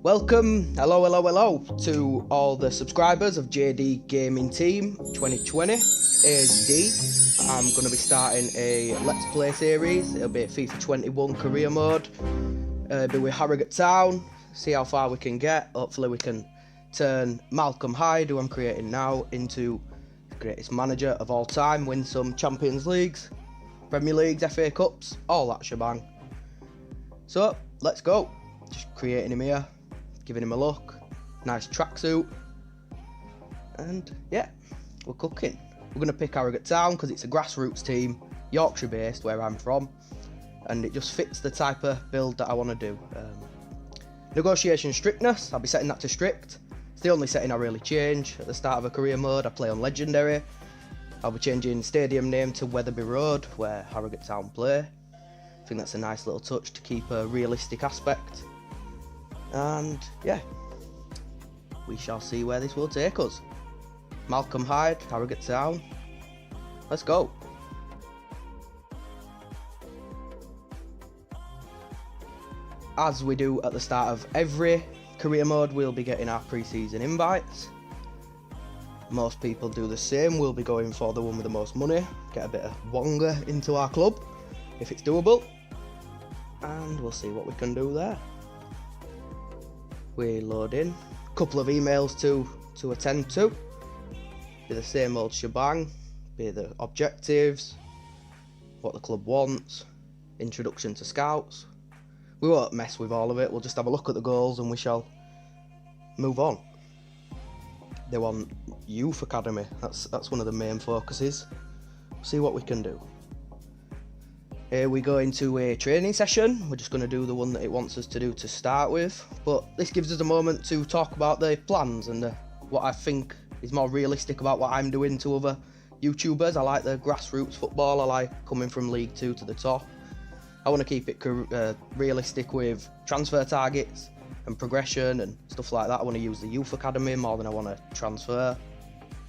Welcome, hello to all the subscribers of JD Gaming Team 2020. Here's D. I'm going to be starting a Let's Play series. It'll be a FIFA21 Career mode. It'll be with Harrogate Town, see how far we can get. Hopefully we can turn Malcolm Hyde, who I'm creating now, into the greatest manager of all time, win some Champions Leagues, Premier Leagues, FA Cups, all that shebang. So, let's go. Just creating him here. Giving him a look, nice tracksuit, and yeah, we're cooking. We're going to pick Harrogate Town because it's a grassroots team, Yorkshire based, where I'm from, and it just fits the type of build that I want to do. Negotiation strictness, I'll be setting that to strict. It's the only setting I really change. At the start of a career mode, I play on legendary. I'll be changing stadium name to Wetherby Road, where Harrogate Town play. I think that's a nice little touch to keep a realistic aspect. And yeah, we shall see where this will take us. Malcolm Hyde, Harrogate Town. Let's go. As we do at the start of every career mode, we'll be getting our pre-season invites. Most people do the same. We'll be going for the one with the most money, get a bit of Wonga into our club if it's doable, and we'll see what we can do there. We load in a couple of emails to attend to. Be the same old shebang, be the objectives, what the club wants, introduction to scouts. We won't mess with all of it, we'll just have a look at the goals and we shall move on. They want youth academy, that's one of the main focuses. See what we can do. Here we go into a training session. We're just going to do the one that it wants us to do to start with, but this gives us a moment to talk about the plans and what I think is more realistic about what I'm doing to other YouTubers. I like the grassroots football, I like coming from League 2 to the top. I want to keep it realistic with transfer targets and progression and stuff like that. I want to use the youth academy more than I want to transfer.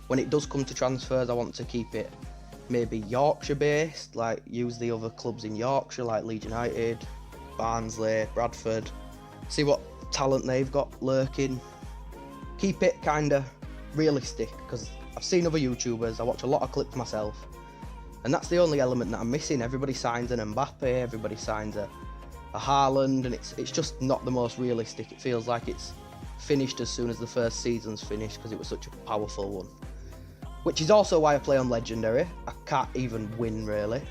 When it does come to transfers, I want to keep it maybe Yorkshire based, like use the other clubs in Yorkshire like Leeds United, Barnsley, Bradford, see what talent they've got lurking. Keep it kind of realistic because I've seen other YouTubers, I watch a lot of clips myself, and that's the only element that I'm missing. Everybody signs an Mbappe, everybody signs a Haaland, and it's just not the most realistic. It feels like it's finished as soon as the first season's finished because it was such a powerful one. Which is also why I play on Legendary. I can't even win really,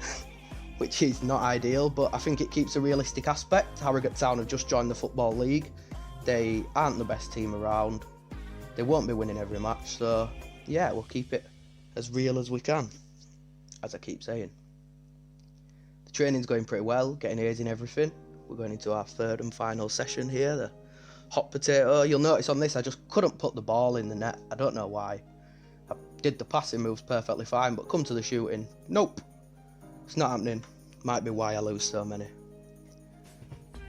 which is not ideal, but I think it keeps a realistic aspect. Harrogate Town have just joined the Football League. They aren't the best team around. They won't be winning every match, so yeah, we'll keep it as real as we can, as I keep saying. The training's going pretty well, getting A's in everything. We're going into our third and final session here, the hot potato. You'll notice on this I just couldn't put the ball in the net. I don't know why. I did the passing moves perfectly fine, but come to the shooting, nope, it's not happening. Might be why I lose so many.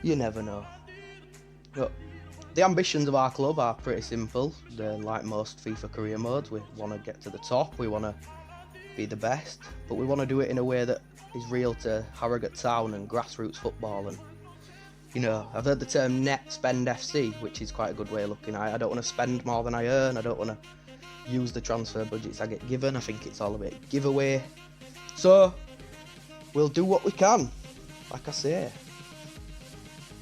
You never know. But the ambitions of our club are pretty simple. They're like most FIFA career modes. We want to get to the top, we want to be the best, but we want to do it in a way that is real to Harrogate Town and grassroots football. And you know, I've heard the term net spend FC, which is quite a good way of looking at it. I don't want to spend more than I earn. I don't want to use the transfer budgets I get given. I think it's all a bit giveaway. So we'll do what we can, like I say.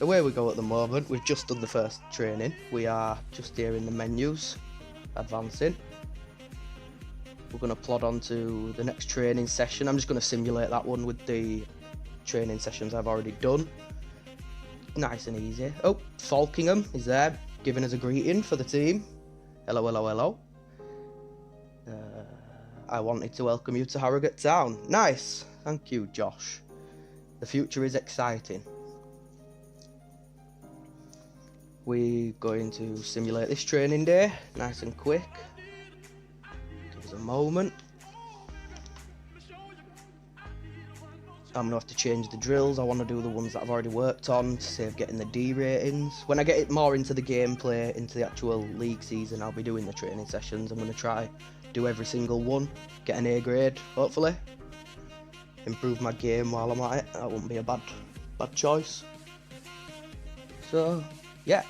Away we go at the moment. We've just done the first training. We are just here in the menus, advancing. We're going to plod on to the next training session. I'm just going to simulate that one with the training sessions I've already done. Nice and easy. Oh, Falkingham is there, giving us a greeting for the team. Hello, hello, hello. I wanted to welcome you to Harrogate Town. Nice, thank you, Josh. The future is exciting. We're going to simulate this training day, nice and quick. Give us a moment. I'm going to have to change the drills. I want to do the ones that I've already worked on to save getting the D ratings. When I get it more into the gameplay, into the actual league season, I'll be doing the training sessions. I'm going to try do every single one, get an A grade, hopefully. Improve my game while I'm at it. That wouldn't be a bad choice. So, yeah.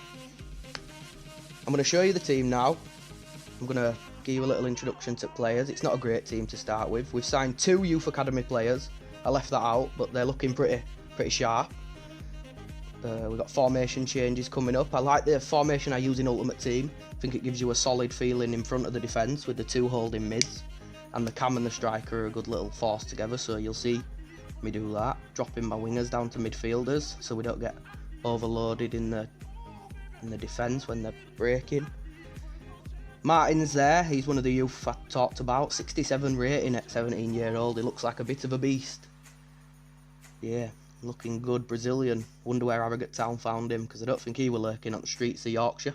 I'm going to show you the team now. I'm going to give you a little introduction to players. It's not a great team to start with. We've signed 2 youth academy players. I left that out, but they're looking pretty sharp. We've got formation changes coming up. I like the formation I use in Ultimate Team. I think it gives you a solid feeling in front of the defence with the 2 holding mids. And the cam and the striker are a good little force together, so you'll see me do that. Dropping my wingers down to midfielders so we don't get overloaded in the defence when they're breaking. Martin's there, he's one of the youth I talked about. 67 rating at 17-year-old, he looks like a bit of a beast. Yeah. Looking good, Brazilian. Wonder where Harrogate Town found him, because I don't think he was lurking on the streets of Yorkshire.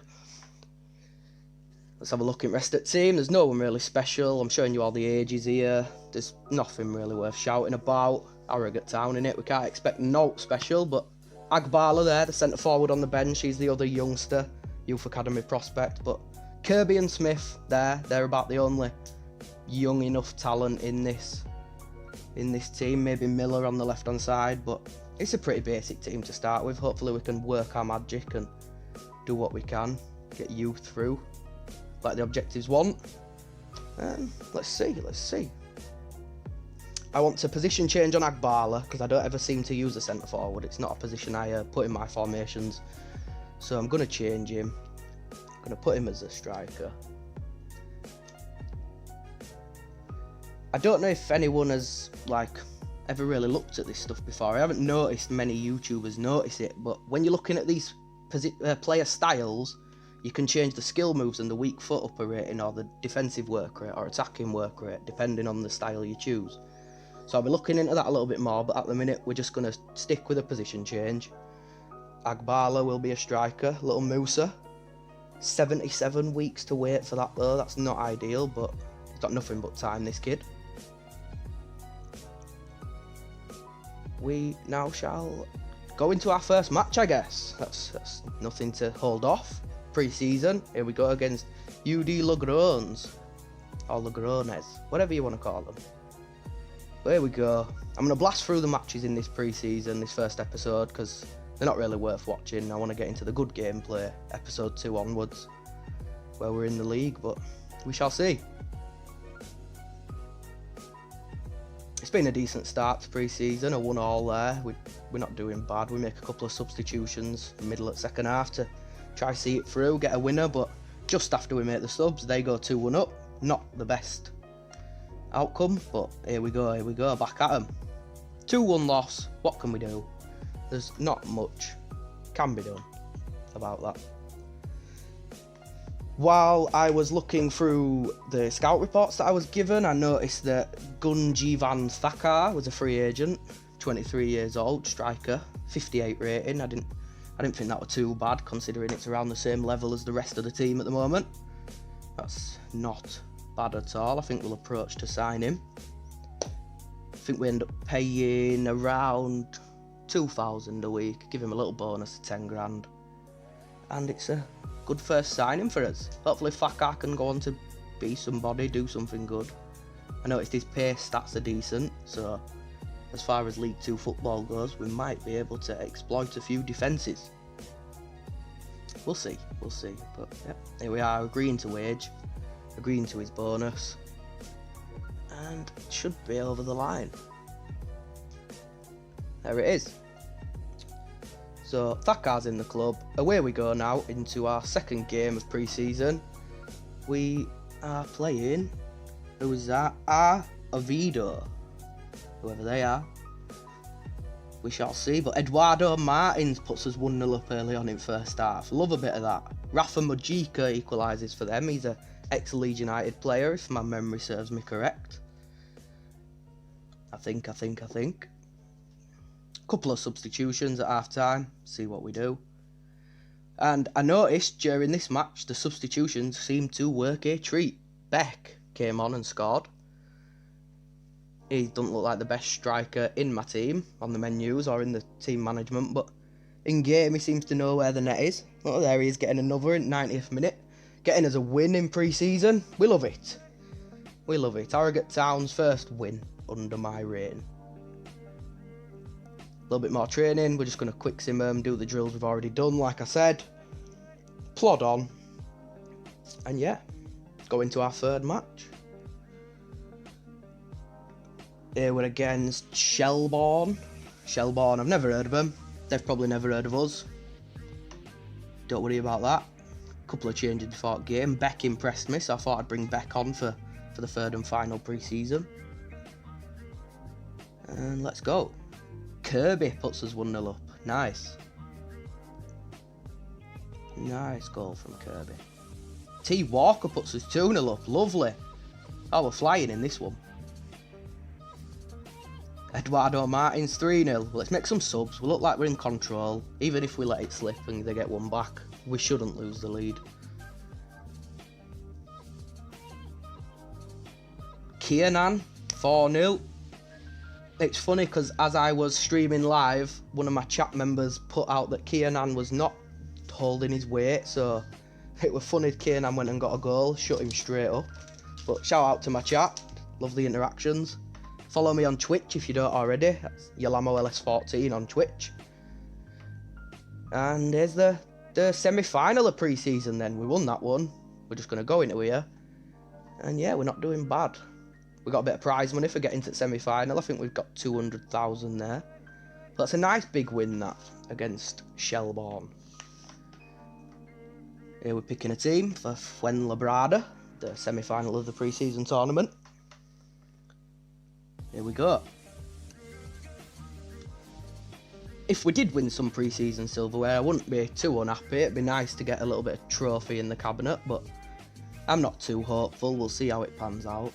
Let's have a look at the rest of the team. There's no one really special. I'm showing you all the ages here. There's nothing really worth shouting about. Harrogate Town in it. We can't expect no special, but Agbala there, the centre forward on the bench. He's the other youngster, youth academy prospect. But Kirby and Smith there, they're about the only young enough talent in this team. Maybe Miller on the left hand side, but it's a pretty basic team to start with. Hopefully we can work our magic and do what we can, get youth through like the objectives want. Let's see. I want to position change on Agbala because I don't ever seem to use a centre forward. It's not a position I put in my formations, so I'm going to change him. I'm going to put him as a striker. I don't know if anyone has ever really looked at this stuff before. I haven't noticed many YouTubers notice it, but when you're looking at these player styles, you can change the skill moves and the weak foot upper rating, or the defensive work rate or attacking work rate, depending on the style you choose. So I'll be looking into that a little bit more, but at the minute we're just going to stick with a position change. Agbala will be a striker, little Musa. 77 weeks to wait for that though, that's not ideal, but he's got nothing but time, this kid. We now shall go into our first match, I guess. That's nothing to hold off. Pre-season, here we go against UD Logrones, or Logrones, whatever you want to call them. But here we go. I'm going to blast through the matches in this pre-season, this first episode, because they're not really worth watching. I want to get into the good gameplay, episode 2 onwards, where we're in the league, but we shall see. It's been a decent start to pre-season, a 1-1 there. We're not doing bad. We make a couple of substitutions in the middle of second half to try see it through, get a winner, but just after we make the subs, they go 2-1 up. Not the best outcome, but here we go, back at them. 2-1 loss, what can we do? There's not much can be done about that. While I was looking through the scout reports that I was given, I noticed that Gunjivan Thakar was a free agent, 23 years old, striker, 58 rating. I didn't think that was too bad, considering it's around the same level as the rest of the team at the moment. That's not bad at all. I think we'll approach to sign him. I think we end up paying around 2,000 a week, give him a little bonus of 10 grand. And it's a good first signing for us. Hopefully Thakar can go on to be somebody, do something good. I noticed his pace stats are decent, so as far as League 2 football goes, we might be able to exploit a few defences. We'll see. But yeah, here we are, agreeing to wage, agreeing to his bonus, and it should be over the line. There it is. So Thakar's in the club. Away we go now into our second game of pre-season. We are playing, who is that? Oviedo. Whoever they are. We shall see, but Eduardo Martins puts us 1-0 up early on in first half. Love a bit of that. Rafa Mujica equalises for them. He's an ex-Leeds United player, if my memory serves me correct. I think. Couple of substitutions at half time, see what we do. And I noticed during this match the substitutions seemed to work a treat. Beck came on and scored. He doesn't look like the best striker in my team on the menus or in the team management, but in game he seems to know where the net is. Oh, there he is, getting another in 90th minute, getting us a win in pre-season. We love it. Harrogate Town's first win under my reign. A little bit more training, we're just going to quick sim them, do the drills we've already done, like I said. Plod on. And yeah, go into our third match. Here we're against Shelbourne. Shelbourne, I've never heard of them. They've probably never heard of us. Don't worry about that. Couple of changes before the game. Beck impressed me, so I thought I'd bring Beck on for the third and final pre-season. And let's go. Kirby puts us 1-0 up. Nice. Nice goal from Kirby. T. Walker puts us 2-0 up. Lovely. Oh, we're flying in this one. Eduardo Martins 3-0. Let's make some subs. We look like we're in control. Even if we let it slip and they get one back, we shouldn't lose the lead. Kiernan 4-0. It's funny because as I was streaming live, one of my chat members put out that Kiernan was not holding his weight, so it was funny. Kiernan went and got a goal, shut him straight up. But shout out to my chat, love the interactions. Follow me on Twitch if you don't already. That's YolAmoLS14 on Twitch. And there's the semi-final of pre-season then. We won that one. We're just going to go into here. And yeah, we're not doing bad. We got a bit of prize money for getting to the semi-final. I think we've got 200,000 there. But that's a nice big win, that, against Shelbourne. Here we're picking a team for Fuenlabrada, the semi-final of the pre-season tournament. Here we go. If we did win some pre-season silverware, I wouldn't be too unhappy. It'd be nice to get a little bit of trophy in the cabinet, but I'm not too hopeful. We'll see how it pans out.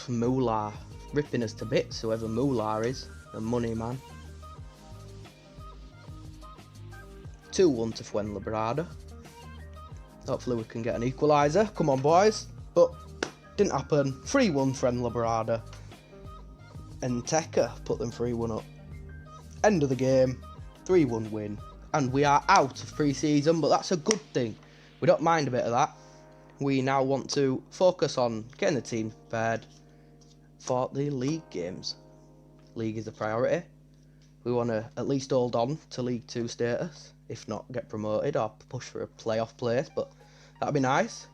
Moolah, ripping us to bits, whoever Moolah is, the money man. 2-1 to Fuenlabrada. Hopefully we can get an equaliser. Come on, boys. But didn't happen. 3-1 Fuenlabrada. And Tekka put them 3-1 up. End of the game. 3-1 win. And we are out of pre-season, but that's a good thing. We don't mind a bit of that. We now want to focus on getting the team prepared for the league games. League is a priority. We want to at least hold on to League 2 status, if not get promoted or push for a playoff place, but that'd be nice.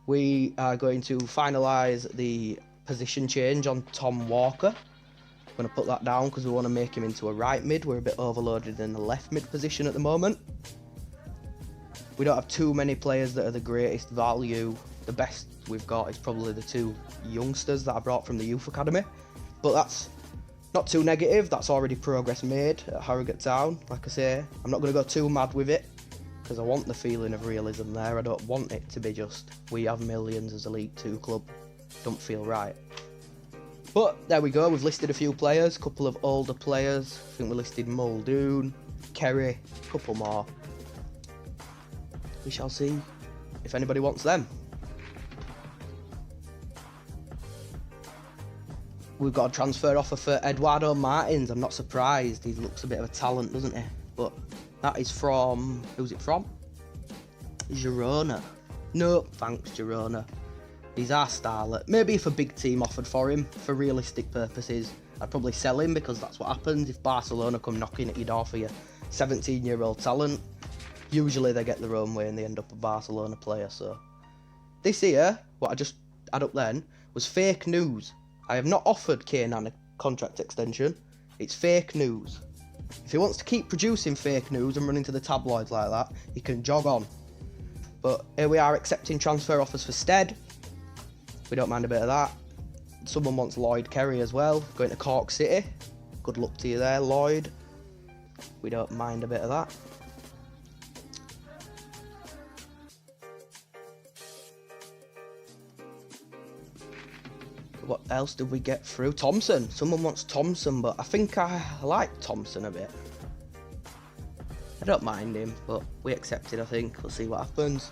We are going to finalise the position change on Tom Walker. I'm going to put that down because we want to make him into a right mid. We're a bit overloaded in the left mid position at the moment. We don't have too many players that are the greatest value. The best we've got is probably the 2 youngsters that I brought from the youth academy, but that's not too negative. That's already progress made at Harrogate Town. Like I say, I'm not going to go too mad with it because I want the feeling of realism there. I don't want it to be just we have millions as a League 2 club. Don't feel right. But there we go. We've listed a few players, a couple of older players. I think we listed Muldoon, Kerry, a couple more. We shall see if anybody wants them. We've got a transfer offer for Eduardo Martins. I'm not surprised. He looks a bit of a talent, doesn't he? But that is from... who's it from? Girona. No, thanks, Girona. He's our starlet. Maybe if a big team offered for him, for realistic purposes, I'd probably sell him because that's what happens if Barcelona come knocking at your door for your 17-year-old talent. Usually they get their own way and they end up a Barcelona player, so... This here, what I just had up then, was fake news. I have not offered Kiernan a contract extension. It's fake news. If he wants to keep producing fake news and running to the tabloids like that, he can jog on. But here we are accepting transfer offers for Stead. We don't mind a bit of that. Someone wants Lloyd Kerry as well, going to Cork City. Good luck to you there, Lloyd. We don't mind a bit of that. What else did we get through? Thompson. Someone wants Thompson, but I think I like Thompson a bit. I don't mind him, but we accepted, I think. We'll see what happens.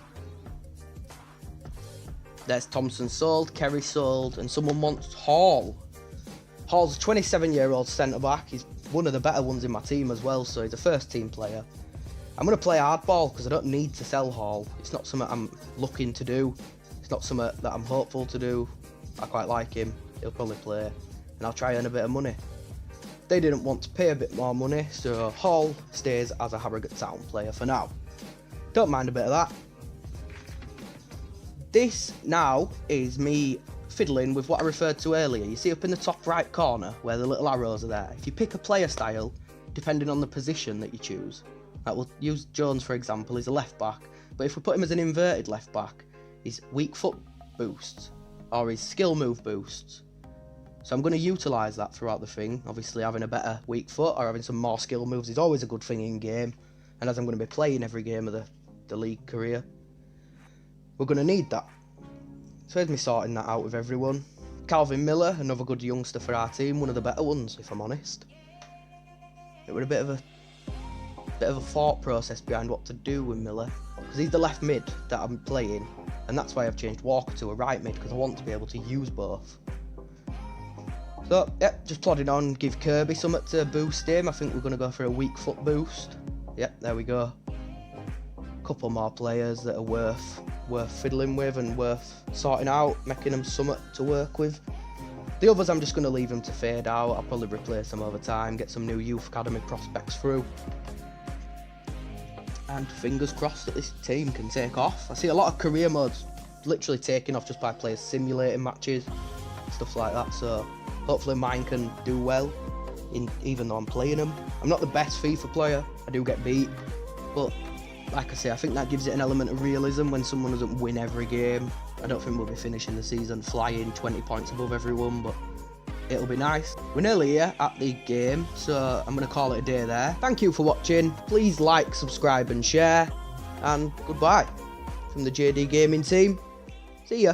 There's Thompson sold, Kerry sold, and someone wants Hall. Hall's a 27-year-old centre-back. He's one of the better ones in my team as well, so he's a first-team player. I'm going to play hardball because I don't need to sell Hall. It's not something I'm looking to do. It's not something that I'm hopeful to do. I quite like him. He'll probably play, and I'll try and earn a bit of money. they didn't want to pay a bit more money, so Hall stays as a Harrogate Town player for now. Don't mind a bit of that. This now is me fiddling with what I referred to earlier. You see up in the top right corner where the little arrows are there. If you pick a player style, depending on the position that you choose, like we'll use Jones for example, he's a left back, but if we put him as an inverted left back, his weak foot boosts or his skill move boosts. So I'm going to utilise that throughout the thing. Obviously having a better weak foot or having some more skill moves is always a good thing in game, and as I'm going to be playing every game of the league career, we're going to need that. So here's me sorting that out with everyone. Calvin Miller, another good youngster for our team, one of the better ones if I'm honest. It was a bit of a thought process behind what to do with Miller, because he's the left mid that I'm playing, and that's why I've changed Walker to a right mid, because I want to be able to use both. So, yep, just plodding on, give Kirby something to boost him. I think we're going to go for a weak foot boost. Yep, there we go. Couple more players that are worth fiddling with and worth sorting out, making them something to work with. The others I'm just going to leave them to fade out. I'll probably replace them over time, get some new youth academy prospects through. And fingers crossed that this team can take off. I see a lot of career modes literally taking off just by players simulating matches, stuff like that, so hopefully mine can do well, even though I'm playing them. I'm not the best FIFA player, I do get beat, but like I say, I think that gives it an element of realism when someone doesn't win every game. I don't think we'll be finishing the season flying 20 points above everyone, but it'll be nice. We're nearly here at the game, so I'm going to call it a day there. Thank you for watching. Please like, subscribe and share, and goodbye from the JD Gaming team. See ya.